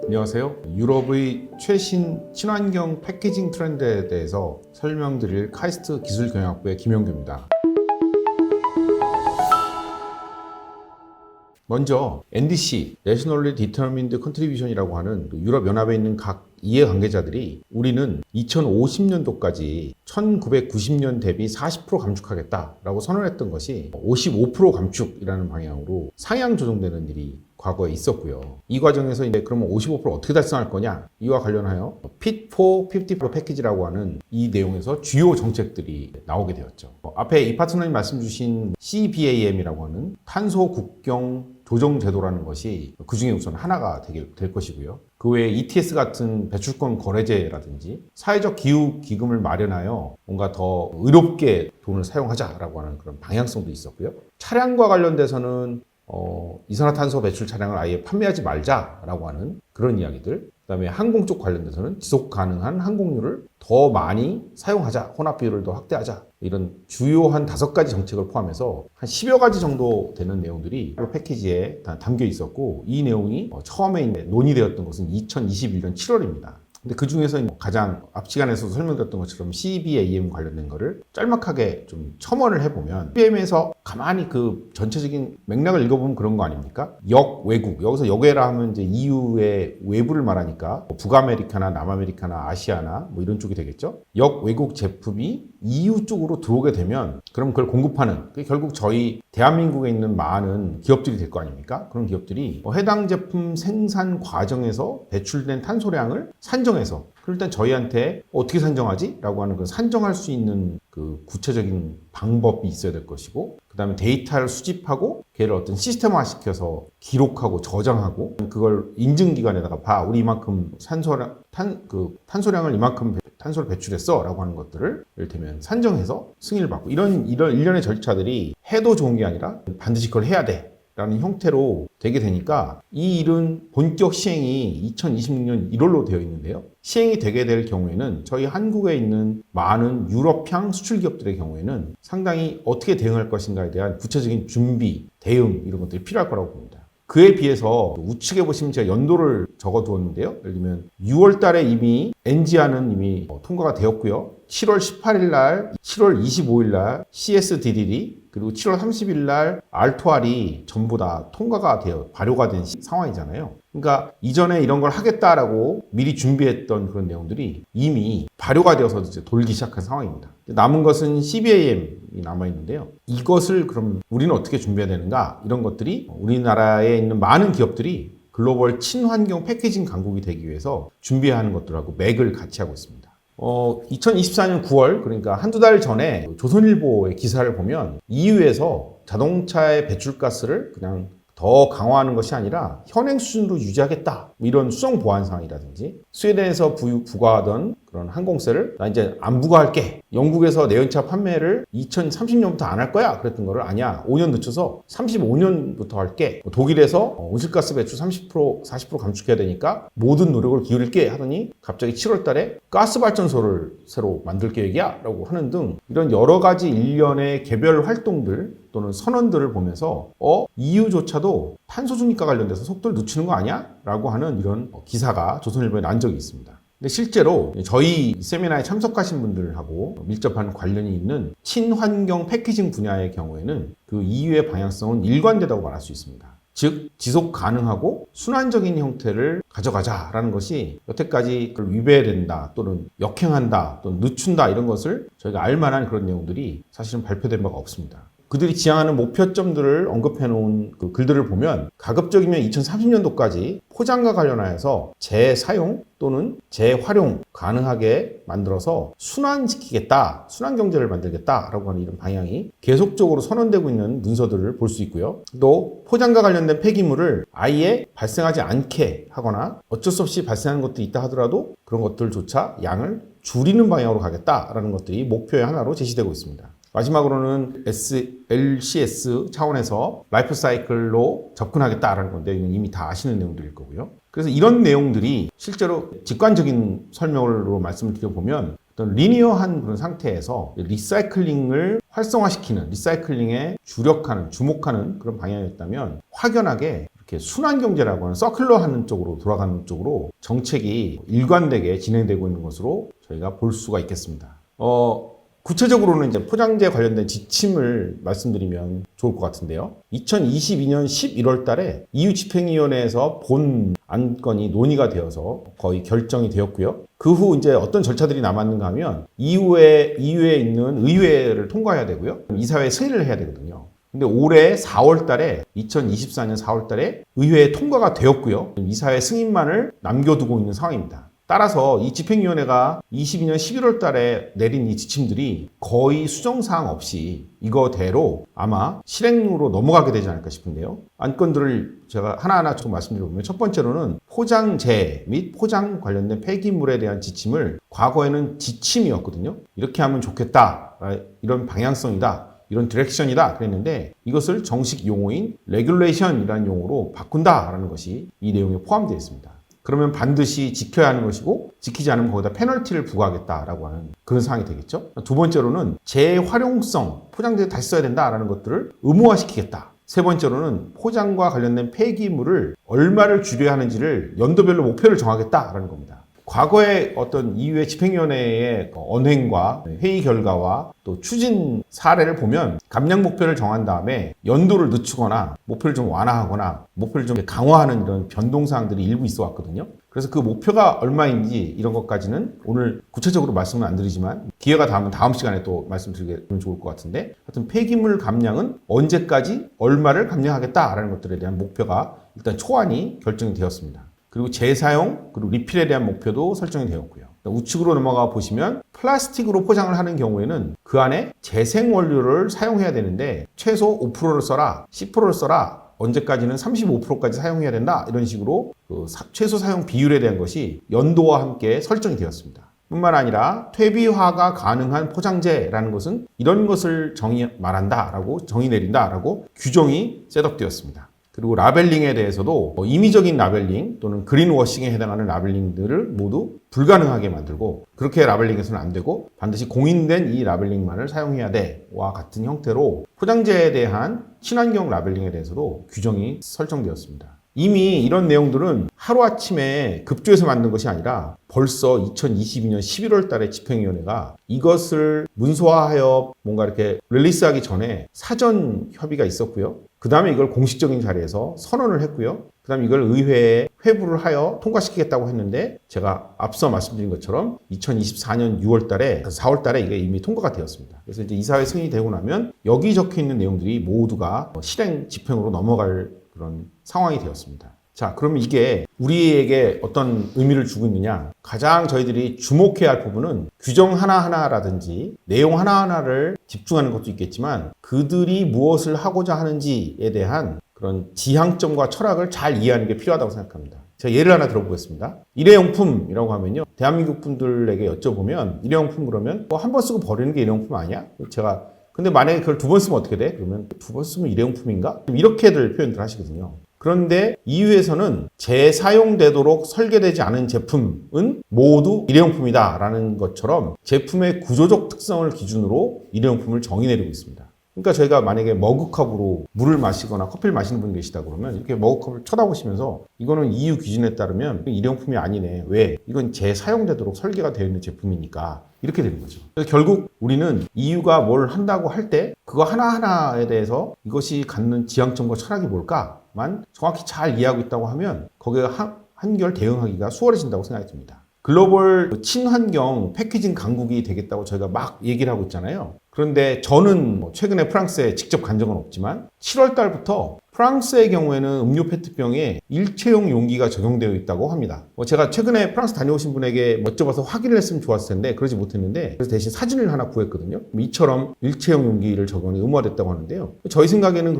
안녕하세요. 유럽의 최신 친환경 패키징 트렌드에 대해서 설명드릴 카이스트 기술경영학부의 김영규입니다. 먼저 NDC, Nationally Determined Contribution이라고 하는 유럽연합에 있는 각 이해관계자들이 우리는 2050년도까지 1990년 대비 40% 감축하겠다라고 선언했던 것이 55% 감축이라는 방향으로 상향 조정되는 일이 과거에 있었고요. 이 과정에서 이제 그러면 55% 어떻게 달성할 거냐? 이와 관련하여 Fit for 50% 패키지라고 하는 이 내용에서 주요 정책들이 나오게 되었죠. 앞에 이 파트너님 말씀 주신 CBAM이라고 하는 탄소 국경 조정 제도라는 것이 그 중에 우선 하나가 될 것이고요. 그 외에 ETS 같은 배출권 거래제라든지 사회적 기후 기금을 마련하여 뭔가 더 의롭게 돈을 사용하자라고 하는 그런 방향성도 있었고요. 차량과 관련돼서는 이산화탄소 배출 차량을 아예 판매하지 말자라고 하는 그런 이야기들. 그다음에 항공 쪽 관련돼서는 지속 가능한 항공유를 더 많이 사용하자, 혼합 비율을 더 확대하자, 이런 주요한 5가지 정책을 포함해서 한 10여 가지 정도 되는 내용들이 패키지에 담겨 있었고, 이 내용이 처음에 논의되었던 것은 2021년 7월입니다. 근데 그 중에서 가장 앞 시간에서도 설명드렸던 것처럼 CBAM 관련된 거를 짤막하게 좀 첨언을 해보면, CBAM에서 가만히 그 전체적인 맥락을 읽어보면 그런 거 아닙니까? 역외국, 여기서 역외라 하면 이제 EU의 외부를 말하니까 북아메리카나 남아메리카나 아시아나 뭐 이런 쪽이 되겠죠? 역외국 제품이 EU 쪽으로 들어오게 되면 그럼 그걸 공급하는, 결국 저희 대한민국에 있는 많은 기업들이 될 거 아닙니까? 그런 기업들이 해당 제품 생산 과정에서 배출된 탄소량을 산정해서, 일단 저희한테 어떻게 산정하지? 라고 하는 그 산정할 수 있는 그 구체적인 방법이 있어야 될 것이고, 그 다음에 데이터를 수집하고 걔를 어떤 시스템화 시켜서 기록하고 저장하고, 그걸 인증기관에다가 봐, 우리 이만큼 탄소량을 이만큼 탄소를 배출했어 라고 하는 것들을 이를테면 산정해서 승인을 받고, 이런 일련의 절차들이 해도 좋은 게 아니라 반드시 그걸 해야 돼 라는 형태로 되게 되니까, 이 일은 본격 시행이 2026년 1월로 되어 있는데요. 시행이 되게 될 경우에는 저희 한국에 있는 많은 유럽향 수출 기업들의 경우에는 상당히 어떻게 대응할 것인가에 대한 구체적인 준비, 대응, 이런 것들이 필요할 거라고 봅니다. 그에 비해서 우측에 보시면 제가 연도를 적어 두었는데요. 예를 들면 6월 달에 이미 NG안은 이미 통과가 되었고요. 7월 18일 날, 7월 25일 날 CSDDD, 그리고 7월 30일 날 R2R이 전부 다 통과가 되어 발효가 된 상황이잖아요. 그러니까 이전에 이런 걸 하겠다라고 미리 준비했던 그런 내용들이 이미 발효가 되어서 이제 돌기 시작한 상황입니다. 남은 것은 CBAM이 남아있는데요. 이것을 그럼 우리는 어떻게 준비해야 되는가? 이런 것들이 우리나라에 있는 많은 기업들이 글로벌 친환경 패키징 강국이 되기 위해서 준비해야 하는 것들하고 맥을 같이 하고 있습니다. 2024년 9월, 그러니까 한두 달 전에 조선일보의 기사를 보면 EU에서 자동차의 배출가스를 그냥 더 강화하는 것이 아니라 현행 수준으로 유지하겠다, 이런 수정 보완 사항이라든지, 스웨덴에서 부과하던 그런 항공세를 나 이제 안 부과할게, 영국에서 내연차 판매를 2030년부터 안 할 거야 그랬던 거를 아니야, 5년 늦춰서 35년부터 할게, 독일에서 온실가스 배출 30% 40% 감축해야 되니까 모든 노력을 기울일게 하더니 갑자기 7월 달에 가스 발전소를 새로 만들 계획이야 라고 하는 등, 이런 여러 가지 일련의 개별 활동들 또는 선언들을 보면서 EU조차도 탄소 중립과 관련돼서 속도를 늦추는 거 아니야? 라고 하는 이런 기사가 조선일보에 난 적이 있습니다. 근데 실제로 저희 세미나에 참석하신 분들하고 밀접한 관련이 있는 친환경 패키징 분야의 경우에는 그 EU의 방향성은 일관되다고 말할 수 있습니다. 즉, 지속 가능하고 순환적인 형태를 가져가자라는 것이 여태까지 그걸 위배된다 또는 역행한다 또는 늦춘다, 이런 것을 저희가 알만한 그런 내용들이 사실은 발표된 바가 없습니다. 그들이 지향하는 목표점들을 언급해 놓은 그 글들을 보면 가급적이면 2030년도까지 포장과 관련하여서 재사용 또는 재활용 가능하게 만들어서 순환시키겠다, 순환경제를 만들겠다라고 하는 이런 방향이 계속적으로 선언되고 있는 문서들을 볼 수 있고요. 또 포장과 관련된 폐기물을 아예 발생하지 않게 하거나 어쩔 수 없이 발생하는 것들이 있다 하더라도 그런 것들조차 양을 줄이는 방향으로 가겠다라는 것들이 목표의 하나로 제시되고 있습니다. 마지막으로는 LCS 차원에서 라이프 사이클로 접근하겠다라는 건데, 이건 이미 다 아시는 내용들일 거고요. 그래서 이런 내용들이 실제로 직관적인 설명으로 말씀을 드려보면, 어떤 리니어한 그런 상태에서 리사이클링을 활성화시키는, 리사이클링에 주력하는, 주목하는 그런 방향이었다면, 확연하게 이렇게 순환경제라고 하는 서큘러 하는 쪽으로 돌아가는 쪽으로 정책이 일관되게 진행되고 있는 것으로 저희가 볼 수가 있겠습니다. 구체적으로는 이제 포장재 관련된 지침을 말씀드리면 좋을 것 같은데요. 2022년 11월 달에 EU 집행위원회에서 본 안건이 논의가 되어서 거의 결정이 되었고요. 그 후 이제 어떤 절차들이 남았는가 하면 EU에 있는 의회를 통과해야 되고요. 이사회에 승인을 해야 되거든요. 근데 올해 4월 달에 2024년 4월 달에 의회에 통과가 되었고요. 이사회 승인만을 남겨두고 있는 상황입니다. 따라서 이 집행위원회가 22년 11월 달에 내린 이 지침들이 거의 수정사항 없이 이거대로 아마 실행으로 넘어가게 되지 않을까 싶은데요. 안건들을 제가 하나하나 좀 말씀드려보면 첫 번째로는 포장재 및 포장 관련된 폐기물에 대한 지침을 과거에는 지침이었거든요. 이렇게 하면 좋겠다. 이런 방향성이다. 이런 디렉션이다 그랬는데 이것을 정식 용어인 레귤레이션이라는 용어로 바꾼다라는 것이 이 내용에 포함되어 있습니다. 그러면 반드시 지켜야 하는 것이고 지키지 않으면 거기다 페널티를 부과하겠다라고 하는 그런 사항이 되겠죠. 두 번째로는 재활용성, 포장재를 다시 써야 된다라는 것들을 의무화시키겠다. 세 번째로는 포장과 관련된 폐기물을 얼마를 줄여야 하는지를 연도별로 목표를 정하겠다라는 겁니다. 과거의 어떤 EU의 집행위원회의 언행과 회의 결과와 또 추진 사례를 보면 감량 목표를 정한 다음에 연도를 늦추거나 목표를 좀 완화하거나 목표를 좀 강화하는 이런 변동사항들이 일부 있어 왔거든요. 그래서 그 목표가 얼마인지 이런 것까지는 오늘 구체적으로 말씀은 안 드리지만 기회가 닿으면 다음 시간에 또 말씀드리면 좋을 것 같은데 하여튼 폐기물 감량은 언제까지 얼마를 감량하겠다라는 것들에 대한 목표가 일단 초안이 결정이 되었습니다. 그리고 재사용, 그리고 리필에 대한 목표도 설정이 되었고요. 우측으로 넘어가 보시면 플라스틱으로 포장을 하는 경우에는 그 안에 재생원료를 사용해야 되는데 최소 5%를 써라, 10%를 써라, 언제까지는 35%까지 사용해야 된다. 이런 식으로 그 최소 사용 비율에 대한 것이 연도와 함께 설정이 되었습니다. 뿐만 아니라 퇴비화가 가능한 포장재라는 것은 이런 것을 말한다라고 정의 내린다라고 규정이 셋업되었습니다. 그리고 라벨링에 대해서도 임의적인 라벨링 또는 그린워싱에 해당하는 라벨링들을 모두 불가능하게 만들고 그렇게 라벨링해서는 안 되고 반드시 공인된 이 라벨링만을 사용해야 돼와 같은 형태로 포장재에 대한 친환경 라벨링에 대해서도 규정이 설정되었습니다. 이미 이런 내용들은 하루아침에 급조해서 만든 것이 아니라 벌써 2022년 11월 달에 집행위원회가 이것을 문서화하여 뭔가 이렇게 릴리스하기 전에 사전 협의가 있었고요. 그 다음에 이걸 공식적인 자리에서 선언을 했고요. 그 다음에 이걸 의회에 회부를 하여 통과시키겠다고 했는데 제가 앞서 말씀드린 것처럼 2024년 6월 달에 4월 달에 이게 이미 통과가 되었습니다. 그래서 이제 이사회 승인이 되고 나면 여기 적혀 있는 내용들이 모두가 실행 집행으로 넘어갈 그런 상황이 되었습니다. 자, 그러면 이게 우리에게 어떤 의미를 주고 있느냐? 가장 저희들이 주목해야 할 부분은 규정 하나하나라든지 내용 하나하나를 집중하는 것도 있겠지만 그들이 무엇을 하고자 하는지에 대한 그런 지향점과 철학을 잘 이해하는 게 필요하다고 생각합니다. 제가 예를 하나 들어보겠습니다. 일회용품이라고 하면요. 대한민국 분들에게 여쭤보면 일회용품 그러면 한 번 쓰고 버리는 게 일회용품 아니야? 근데 만약에 그걸 두 번 쓰면 어떻게 돼? 그러면 두 번 쓰면 일회용품인가? 이렇게들 표현들 하시거든요. 그런데 EU에서는 재사용되도록 설계되지 않은 제품은 모두 일회용품이다 라는 것처럼 제품의 구조적 특성을 기준으로 일회용품을 정의 내리고 있습니다. 그러니까 저희가 만약에 머그컵으로 물을 마시거나 커피를 마시는 분이 계시다 그러면 이렇게 머그컵을 쳐다보시면서 이거는 EU 기준에 따르면 일회용품이 아니네. 왜? 이건 재사용되도록 설계가 되어 있는 제품이니까 이렇게 되는 거죠. 그래서 결국 우리는 EU가 뭘 한다고 할 때 그거 하나하나에 대해서 이것이 갖는 지향점과 철학이 뭘까만 정확히 잘 이해하고 있다고 하면 거기에 한결 대응하기가 수월해진다고 생각이 듭니다. 글로벌 친환경 패키징 강국이 되겠다고 저희가 막 얘기를 하고 있잖아요. 그런데 저는 최근에 프랑스에 직접 간 적은 없지만 7월 달부터 프랑스의 경우에는 음료 페트병에 일체형 용기가 적용되어 있다고 합니다. 제가 최근에 프랑스 다녀오신 분에게 여쭤봐서 확인을 했으면 좋았을 텐데 그러지 못했는데 그래서 대신 사진을 하나 구했거든요. 이처럼 일체형 용기를 적용이 의무화됐다고 하는데요. 저희 생각에는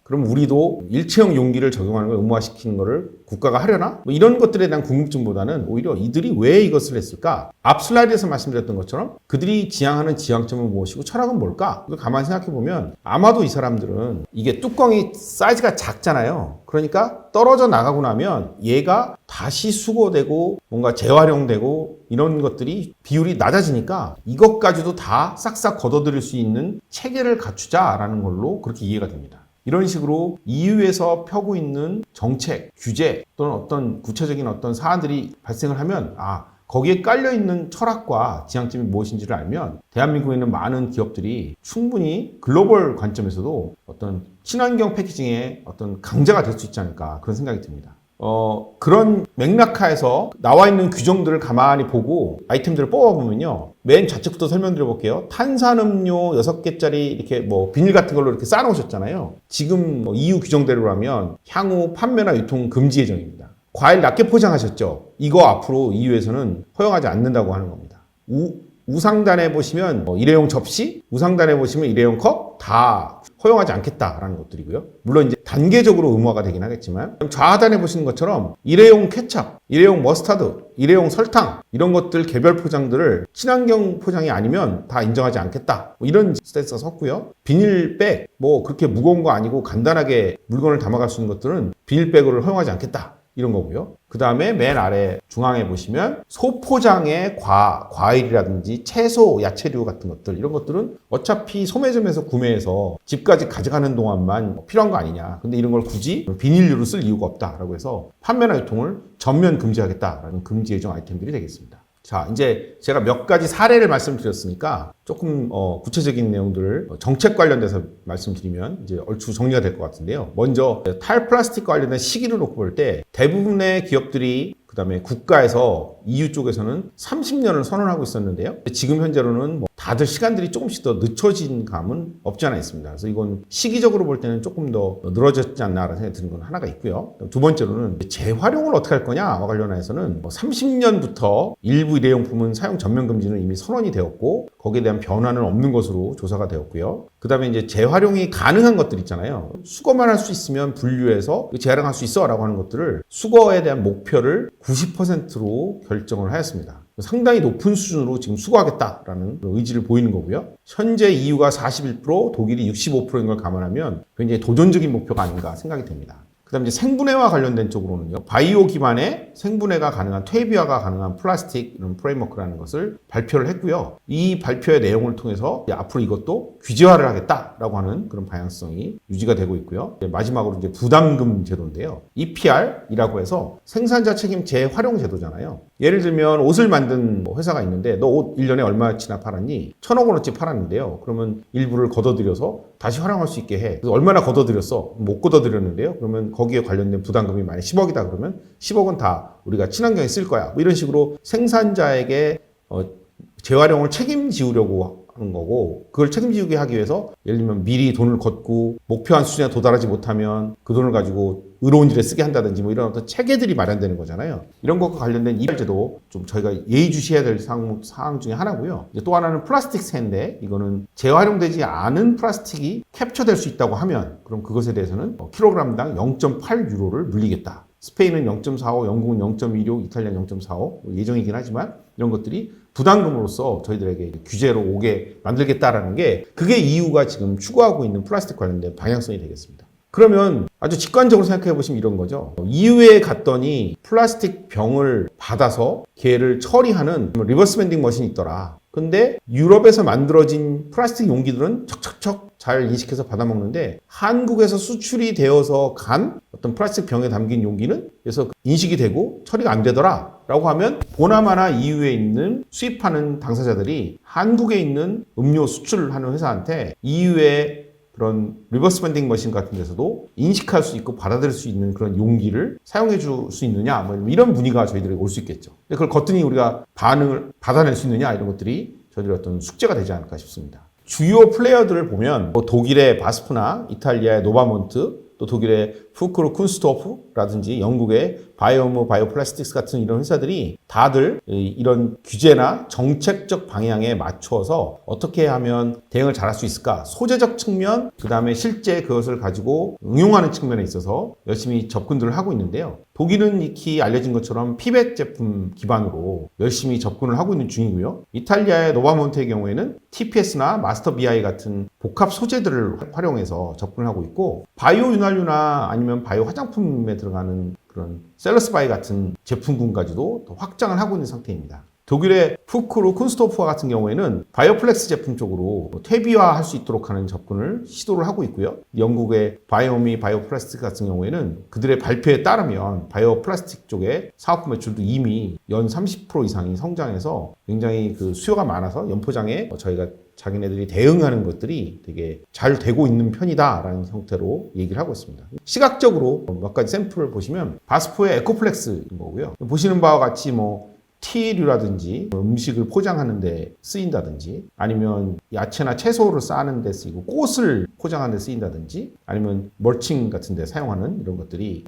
그럼 우리도 일체형 용기를 적용하는 걸 의무화시키는 거를 국가가 하려나? 이런 것들에 대한 궁금증보다는 오히려 이들이 왜 이것을 했을까? 앞 슬라이드에서 말씀드렸던 것처럼 그들이 지향하는 지향점은 무엇이고 철학은 뭘까? 그걸 가만히 생각해보면 아마도 이 사람들은 이게 뚜껑이 사이즈가 작잖아요. 그러니까 떨어져 나가고 나면 얘가 다시 수거되고 뭔가 재활용되고 이런 것들이 비율이 낮아지니까 이것까지도 다 싹싹 걷어들일 수 있는 체계를 갖추자라는 걸로 그렇게 이해가 됩니다. 이런 식으로 EU에서 펴고 있는 정책, 규제 또는 어떤 구체적인 어떤 사안들이 발생을 하면 거기에 깔려있는 철학과 지향점이 무엇인지를 알면 대한민국에 있는 많은 기업들이 충분히 글로벌 관점에서도 어떤 친환경 패키징의 어떤 강자가 될 수 있지 않을까 그런 생각이 듭니다. 그런 맥락하에서 나와 있는 규정들을 가만히 보고 아이템들을 뽑아보면요. 맨 좌측부터 설명드려 볼게요. 탄산음료 6개짜리 이렇게 비닐 같은 걸로 이렇게 쌓아놓으셨잖아요. 지금 EU 규정대로라면 향후 판매나 유통 금지 예정입니다. 과일 낮게 포장하셨죠? 이거 앞으로 EU에서는 허용하지 않는다고 하는 겁니다. 우상단에 보시면 일회용 접시, 우상단에 보시면 일회용 컵 다 허용하지 않겠다라는 것들이고요. 물론 이제 단계적으로 의무화가 되긴 하겠지만 좌하단에 보시는 것처럼 일회용 케첩, 일회용 머스타드, 일회용 설탕 이런 것들 개별 포장들을 친환경 포장이 아니면 다 인정하지 않겠다. 이런 스탠스가 섰고요. 비닐백 그렇게 무거운 거 아니고 간단하게 물건을 담아갈 수 있는 것들은 비닐백을 허용하지 않겠다. 이런 거고요. 그 다음에 맨 아래 중앙에 보시면 소포장의 과일이라든지 채소, 야채류 같은 것들 이런 것들은 어차피 소매점에서 구매해서 집까지 가져가는 동안만 필요한 거 아니냐. 근데 이런 걸 굳이 비닐류로 쓸 이유가 없다라고 해서 판매나 유통을 전면 금지하겠다라는 금지 예정 아이템들이 되겠습니다. 자, 이제 제가 몇 가지 사례를 말씀드렸으니까 조금 구체적인 내용들을 정책 관련돼서 말씀드리면 이제 얼추 정리가 될 것 같은데요. 먼저 탈플라스틱 관련된 시기를 놓고 볼 때 대부분의 기업들이 그다음에 국가에서 EU 쪽에서는 30년을 선언하고 있었는데요. 지금 현재로는 다들 시간들이 조금씩 더 늦춰진 감은 없지 않아 있습니다. 그래서 이건 시기적으로 볼 때는 조금 더 늘어졌지 않나라는 생각이 드는 건 하나가 있고요. 두 번째로는 재활용을 어떻게 할 거냐와 관련해서는 30년부터 일부 일회용품은 사용 전면 금지는 이미 선언이 되었고 거기에 대한 변화는 없는 것으로 조사가 되었고요. 그 다음에 이제 재활용이 가능한 것들 있잖아요. 수거만 할 수 있으면 분류해서 재활용할 수 있어 라고 하는 것들을 수거에 대한 목표를 90%로 결정을 하였습니다. 상당히 높은 수준으로 지금 수거하겠다라는 의지를 보이는 거고요. 현재 EU가 41%, 독일이 65%인 걸 감안하면 굉장히 도전적인 목표가 아닌가 생각이 됩니다. 그 다음에 이제 생분해와 관련된 쪽으로는요. 바이오 기반의 생분해가 가능한 퇴비화가 가능한 플라스틱 이런 프레임워크라는 것을 발표를 했고요. 이 발표의 내용을 통해서 앞으로 이것도 규제화를 하겠다라고 하는 그런 방향성이 유지가 되고 있고요. 마지막으로 이제 부담금 제도인데요. EPR이라고 해서 생산자 책임 재활용 제도잖아요. 예를 들면 옷을 만든 회사가 있는데 너 옷 1년에 얼마치나 팔았니? 1,000억 원어치 팔았는데요. 그러면 일부를 걷어들여서 다시 활용할 수 있게 해. 그래서 얼마나 걷어들였어? 못 걷어들였는데요. 그러면 거기에 관련된 부담금이 만약 10억이다 그러면 10억은 다 우리가 친환경에 쓸 거야. 이런 식으로 생산자에게 재활용을 책임지우려고 하는 거고 그걸 책임지우게 하기 위해서 예를 들면 미리 돈을 걷고 목표한 수준에 도달하지 못하면 그 돈을 가지고 의로운 일에 쓰게 한다든지 이런 어떤 체계들이 마련되는 거잖아요. 이런 것과 관련된 이발제도 좀 저희가 예의주시해야 될 사항 중에 하나고요. 이제 또 하나는 플라스틱세인데 이거는 재활용되지 않은 플라스틱이 캡처될 수 있다고 하면 그럼 그것에 대해서는 킬로그램당 0.8유로를 물리겠다. 스페인은 0.45, 영국은 0.16, 이탈리아는 0.45 예정이긴 하지만 이런 것들이 부담금으로서 저희들에게 규제로 오게 만들겠다라는 게 그게 EU가 지금 추구하고 있는 플라스틱 관련된 방향성이 되겠습니다. 그러면 아주 직관적으로 생각해 보시면 이런 거죠. EU에 갔더니 플라스틱 병을 받아서 걔를 처리하는 리버스 밴딩 머신이 있더라. 근데 유럽에서 만들어진 플라스틱 용기들은 척척척 잘 인식해서 받아먹는데 한국에서 수출이 되어서 간 어떤 플라스틱 병에 담긴 용기는 그래서 인식이 되고 처리가 안 되더라 라고 하면 보나마나 EU에 있는 수입하는 당사자들이 한국에 있는 음료 수출하는 회사한테 EU의 그런 리버스 밴딩 머신 같은 데서도 인식할 수 있고 받아들일 수 있는 그런 용기를 사용해 줄 수 있느냐 이런 문의가 저희들에게 올 수 있겠죠. 근데 그걸 거뜬히 우리가 반응을 받아낼 수 있느냐 이런 것들이 저희들의 어떤 숙제가 되지 않을까 싶습니다. 주요 플레이어들을 보면 독일의 바스프나 이탈리아의 노바몬트 또 독일의 푸크로 쿤스토프라든지 영국의 바이오모 바이오플라스틱스 같은 이런 회사들이 다들 이런 규제나 정책적 방향에 맞춰서 어떻게 하면 대응을 잘할 수 있을까? 소재적 측면, 그 다음에 실제 그것을 가지고 응용하는 측면에 있어서 열심히 접근들을 하고 있는데요. 독일은 익히 알려진 것처럼 피벳 제품 기반으로 열심히 접근을 하고 있는 중이고요. 이탈리아의 노바몬트의 경우에는 TPS나 마스터 BI 같은 복합 소재들을 활용해서 접근을 하고 있고 바이오 윤활유나 아니면 바이오 화장품에 들어가는 그런 셀러스 바이 같은 제품군까지도 더 확장을 하고 있는 상태입니다. 독일의 푸크루 쿤스토프와 같은 경우에는 바이오플렉스 제품 쪽으로 퇴비화할 수 있도록 하는 접근을 시도를 하고 있고요. 영국의 바이오미 바이오플라스틱 같은 경우에는 그들의 발표에 따르면 바이오플라스틱 쪽의 사업부 매출도 이미 연 30% 이상이 성장해서 굉장히 그 수요가 많아서 연포장에 저희가 자기네들이 대응하는 것들이 되게 잘 되고 있는 편이다라는 형태로 얘기를 하고 있습니다. 시각적으로 몇 가지 샘플을 보시면 바스포의 에코플렉스인 거고요. 보시는 바와 같이 뭐 티류라든지 음식을 포장하는 데 쓰인다든지 아니면 야채나 채소를 싸는 데 쓰이고 꽃을 포장하는 데 쓰인다든지 아니면 멀칭 같은 데 사용하는 이런 것들이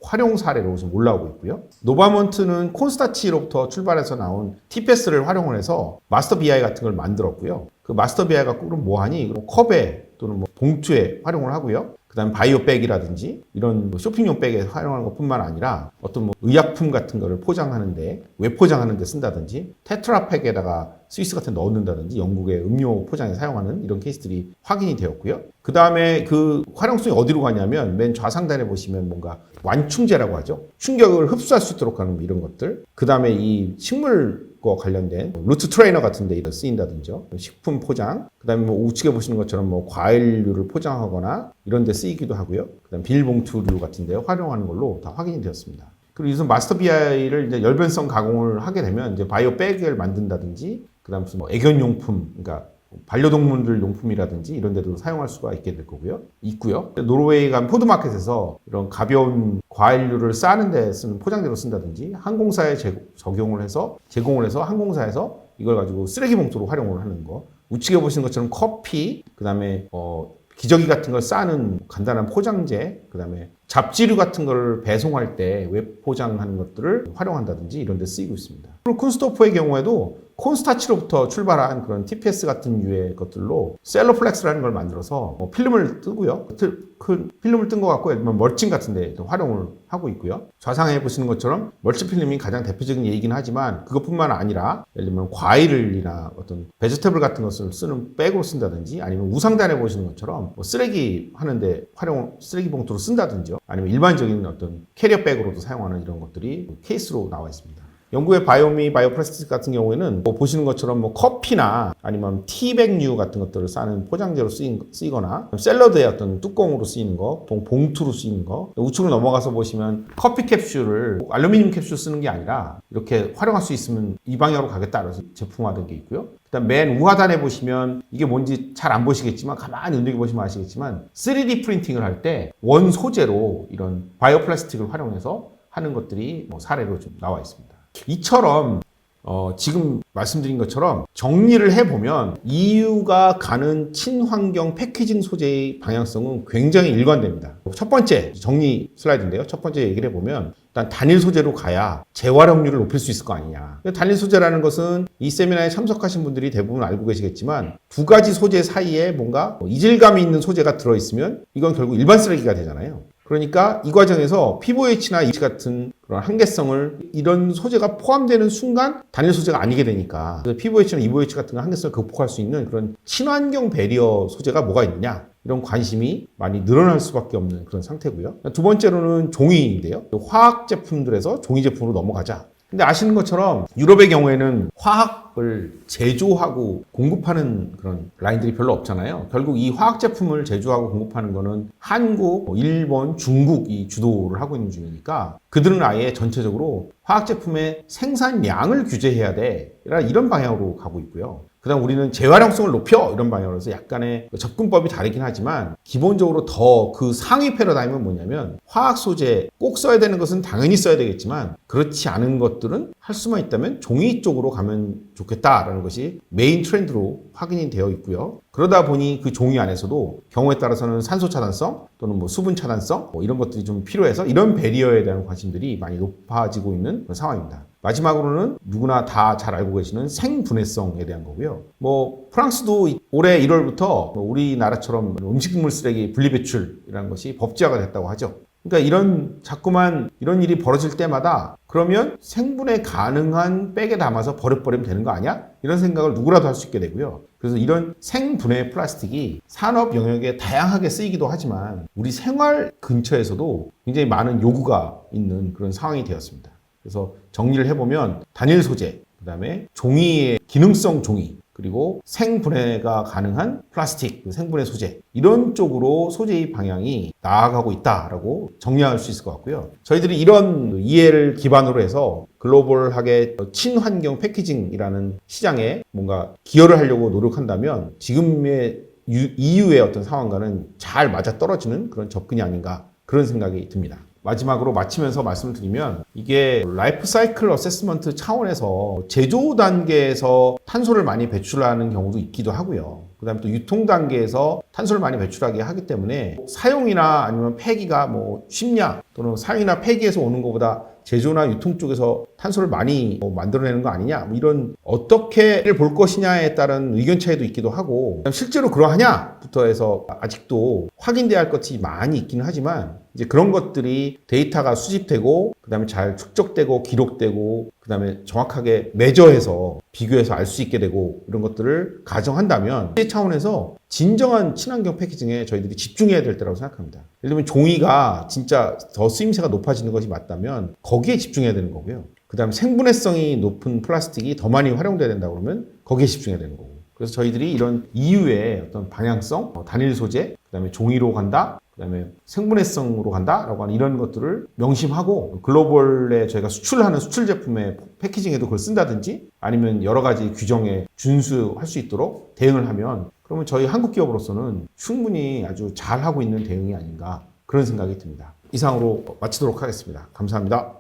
활용 사례로 좀 올라오고 있고요. 노바먼트는 콘스타치로부터 출발해서 나온 TPS를 활용을 해서 마스터 BI 같은 걸 만들었고요. 그 마스터 BI 갖고 그럼 뭐하니? 컵에 또는 뭐 봉투에 활용을 하고요. 그 다음에 바이오백이라든지 이런 쇼핑용 백에 활용하는 것뿐만 아니라 어떤 뭐 의약품 같은 거를 포장하는데 외포장하는 데 쓴다든지 테트라팩에다가 스위스 같은 데 넣는다든지 영국의 음료 포장에 사용하는 이런 케이스들이 확인이 되었고요. 그 다음에 그 활용성이 어디로 가냐면 맨 좌상단에 보시면 뭔가 완충제라고 하죠. 충격을 흡수할 수 있도록 하는 이런 것들. 그 다음에 이 식물과 관련된 루트 트레이너 같은 데 쓰인다든지 식품 포장. 그 다음에 뭐 우측에 보시는 것처럼 뭐 과일류를 포장하거나 이런 데 쓰이기도 하고요. 그 다음에 비닐봉투류 같은 데 활용하는 걸로 다 확인이 되었습니다. 그리고 이제 마스터 BI를 이제 열변성 가공을 하게 되면 이제 바이오 백을 만든다든지 그다음 무슨 뭐 애견용품, 그러니까 반려동물들 용품이라든지 이런 데도 사용할 수가 있고요. 노르웨이 간 포드마켓에서 이런 가벼운 과일류를 싸는 데 쓰는 포장재로 쓴다든지 항공사에 제공을 해서 항공사에서 이걸 가지고 쓰레기 봉투로 활용을 하는 거. 우측에 보시는 것처럼 커피, 그다음에 기저귀 같은 걸 싸는 간단한 포장재, 그 다음에 잡지류 같은 걸 배송할 때 웹포장하는 것들을 활용한다든지 이런 데 쓰이고 있습니다. 그리고 쿤스토프의 경우에도 콘스타치로부터 출발한 그런 TPS 같은 유의 것들로 셀로플렉스라는 걸 만들어서 필름을 뜨고요. 그 필름을 뜬 것 같고 예를 들면 멀칭 같은 데 활용을 하고 있고요. 좌상에 보시는 것처럼 멀칭 필름이 가장 대표적인 예이긴 하지만 그것뿐만 아니라 예를 들면 과일이나 어떤 베지터블 같은 것을 쓰는 백으로 쓴다든지 아니면 우상단에 보시는 것처럼 뭐 쓰레기 하는데 쓰레기 봉투로 쓴다든지 아니면 일반적인 어떤 캐리어 백으로도 사용하는 이런 것들이 케이스로 나와 있습니다. 영국의 바이오미 바이오플라스틱 같은 경우에는 뭐 보시는 것처럼 뭐 커피나 아니면 티백류 같은 것들을 싸는 포장재로 쓰이거나 샐러드의 어떤 뚜껑으로 쓰이는 거, 봉투로 쓰이는 거. 우측으로 넘어가서 보시면 커피 캡슐을 알루미늄 캡슐 쓰는 게 아니라 이렇게 활용할 수 있으면 이 방향으로 가겠다 그래서 제품화된 게 있고요. 그다음 맨 우하단에 보시면 이게 뭔지 잘 안 보시겠지만 가만히 눈여겨보시면 아시겠지만 3D 프린팅을 할 때 원 소재로 이런 바이오플라스틱을 활용해서 하는 것들이 뭐 사례로 좀 나와 있습니다. 이처럼 지금 말씀드린 것처럼 정리를 해보면 EU가 가는 친환경 패키징 소재의 방향성은 굉장히 일관됩니다. 첫 번째 정리 슬라이드인데요. 첫 번째 얘기를 해보면 일단 단일 소재로 가야 재활용률을 높일 수 있을 거 아니냐. 단일 소재라는 것은 이 세미나에 참석하신 분들이 대부분 알고 계시겠지만 두 가지 소재 사이에 뭔가 이질감이 있는 소재가 들어있으면 이건 결국 일반 쓰레기가 되잖아요. 그러니까 이 과정에서 PVH나 EH 같은 그런 한계성을 이런 소재가 포함되는 순간 단일 소재가 아니게 되니까 PVH나 EVH 같은 한계성을 극복할 수 있는 그런 친환경 배리어 소재가 뭐가 있느냐 이런 관심이 많이 늘어날 수밖에 없는 그런 상태고요. 두 번째로는 종이인데요. 화학 제품들에서 종이 제품으로 넘어가자. 근데 아시는 것처럼 유럽의 경우에는 화학을 제조하고 공급하는 그런 라인들이 별로 없잖아요. 결국 이 화학 제품을 제조하고 공급하는 거는 한국, 일본, 중국이 주도를 하고 있는 중이니까 그들은 아예 전체적으로 화학 제품의 생산량을 규제해야 돼. 이런 방향으로 가고 있고요. 그 다음 우리는 재활용성을 높여 이런 방향으로 해서 약간의 접근법이 다르긴 하지만 기본적으로 더 그 상위 패러다임은 뭐냐면 화학 소재 꼭 써야 되는 것은 당연히 써야 되겠지만 그렇지 않은 것들은 할 수만 있다면 종이 쪽으로 가면 좋겠다라는 것이 메인 트렌드로 확인이 되어 있고요. 그러다 보니 그 종이 안에서도 경우에 따라서는 산소 차단성 또는 뭐 수분 차단성 이런 것들이 좀 필요해서 이런 배리어에 대한 관심들이 많이 높아지고 있는 그런 상황입니다. 마지막으로는 누구나 다 잘 알고 계시는 생분해성에 대한 거고요. 뭐 프랑스도 올해 1월부터 우리나라처럼 음식물 쓰레기 분리배출이라는 것이 법제화가 됐다고 하죠. 그러니까 자꾸만 이런 일이 벌어질 때마다 그러면 생분해 가능한 백에 담아서 버려버리면 되는 거 아니야? 이런 생각을 누구라도 할 수 있게 되고요. 그래서 이런 생분해 플라스틱이 산업 영역에 다양하게 쓰이기도 하지만 우리 생활 근처에서도 굉장히 많은 요구가 있는 그런 상황이 되었습니다. 그래서 정리를 해보면 단일 소재, 그다음에 종이의 기능성 종이, 그리고 생분해가 가능한 플라스틱, 생분해 소재, 이런 쪽으로 소재의 방향이 나아가고 있다라고 정리할 수 있을 것 같고요. 저희들이 이런 이해를 기반으로 해서 글로벌하게 친환경 패키징이라는 시장에 뭔가 기여를 하려고 노력한다면 지금의 EU의 어떤 상황과는 잘 맞아떨어지는 그런 접근이 아닌가, 그런 생각이 듭니다. 마지막으로 마치면서 말씀을 드리면, 이게 라이프 사이클 어세스먼트 차원에서 제조 단계에서 탄소를 많이 배출하는 경우도 있기도 하고요. 그 다음에 또 유통 단계에서 탄소를 많이 배출하게 하기 때문에 사용이나 아니면 폐기가 뭐 쉽냐, 또는 사용이나 폐기에서 오는 것보다 제조나 유통 쪽에서 탄소를 많이 만들어내는 거 아니냐, 뭐 이런 어떻게를 볼 것이냐에 따른 의견 차이도 있기도 하고, 실제로 그러하냐부터 해서 아직도 확인돼야 할 것이 많이 있기는 하지만, 이제 그런 것들이 데이터가 수집되고, 그 다음에 잘 축적되고 기록되고, 그 다음에 정확하게 매저해서 비교해서 알 수 있게 되고, 이런 것들을 가정한다면 이 차원에서 진정한 친환경 패키징에 저희들이 집중해야 될 때라고 생각합니다. 예를 들면 종이가 진짜 더 쓰임새가 높아지는 것이 맞다면 거기에 집중해야 되는 거고요. 그 다음에 생분해성이 높은 플라스틱이 더 많이 활용돼야 된다 그러면 거기에 집중해야 되는 거고. 그래서 저희들이 이런 EU의 어떤 방향성, 단일 소재, 그 다음에 종이로 간다, 그 다음에 생분해성으로 간다라고 하는 이런 것들을 명심하고, 글로벌에 저희가 수출하는 수출 제품의 패키징에도 그걸 쓴다든지, 아니면 여러 가지 규정에 준수할 수 있도록 대응을 하면, 그러면 저희 한국 기업으로서는 충분히 아주 잘하고 있는 대응이 아닌가, 그런 생각이 듭니다. 이상으로 마치도록 하겠습니다. 감사합니다.